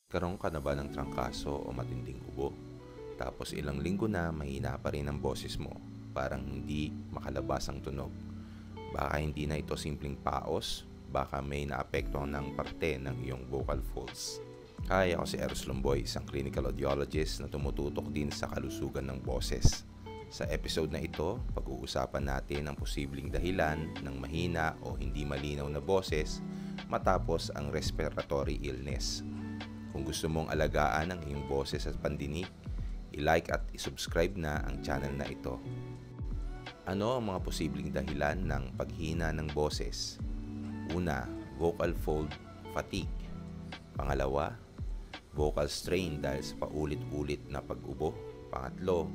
Karoon ka na ba ng trangkaso o matinding ubo? Tapos ilang linggo na mahina pa rin ang boses mo, parang hindi makalabas ang tunog. Baka hindi na ito simpleng paos, baka may naapektuhan ng parte ng iyong vocal folds. Hi, ako si Eros Lomboy, isang clinical audiologist na tumututok din sa kalusugan ng boses. Sa episode na ito, pag-uusapan natin ang posibleng dahilan ng mahina o hindi malinaw na boses matapos ang respiratory illness. Kung gusto mong alagaan ang iyong boses at pandinig, i-like at i-subscribe na ang channel na ito. Ano ang mga posibleng dahilan ng paghina ng boses? Una, vocal fold fatigue. Pangalawa, vocal strain dahil sa paulit-ulit na pag-ubo. Pangatlo,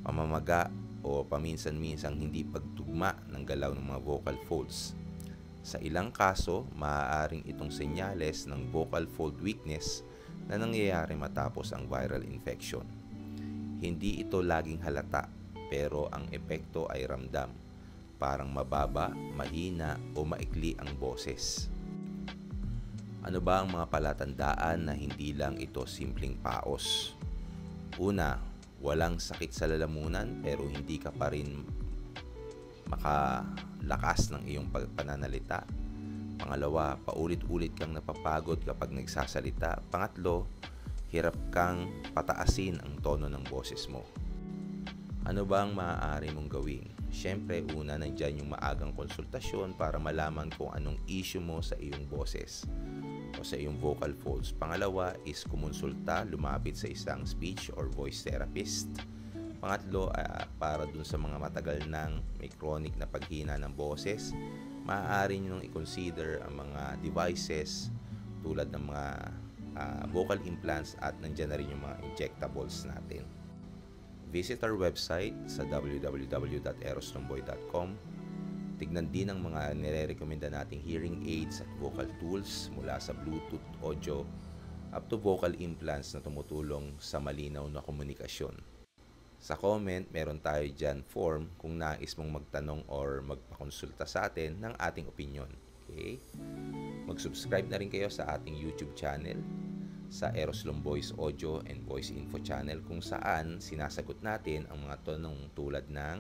pamamaga o paminsan-minsang hindi pagtugma ng galaw ng mga vocal folds. Sa ilang kaso, maaaring itong senyales ng vocal fold weakness na nangyayari matapos ang viral infection. Hindi ito laging halata, pero ang epekto ay ramdam. Parang mababa, mahina o maikli ang boses. Ano ba ang mga palatandaan na hindi lang ito simpleng paos? Una, walang sakit sa lalamunan pero hindi ka pa rin makalakas ng iyong pananalita. Pangalawa, paulit-ulit kang napapagod kapag nagsasalita. Pangatlo, hirap kang pataasin ang tono ng boses mo. Ano ba ang maaari mong gawin? Siyempre, una, nandyan yung maagang konsultasyon para malaman kung anong issue mo sa iyong boses o sa iyong vocal folds. Pangalawa is kumonsulta, lumapit sa isang speech or voice therapist. Pangatlo, para dun sa mga matagal nang may chronic na paghina ng boses, maaari nyo i-consider ang mga devices tulad ng mga vocal implants at nandyan na rin yung mga injectables natin. Visit our website sa www.eroslomboy.com. Tignan din ang mga nire-recommenda nating hearing aids at vocal tools mula sa Bluetooth audio up to vocal implants na tumutulong sa malinaw na komunikasyon. Sa comment, meron tayo dyan form kung nais mong magtanong or magpakonsulta sa atin ng ating opinion. Okay? Mag-subscribe na rin kayo sa ating YouTube channel, sa Eros Lomboy's Audio and Voice Info channel kung saan sinasagot natin ang mga tanong tulad ng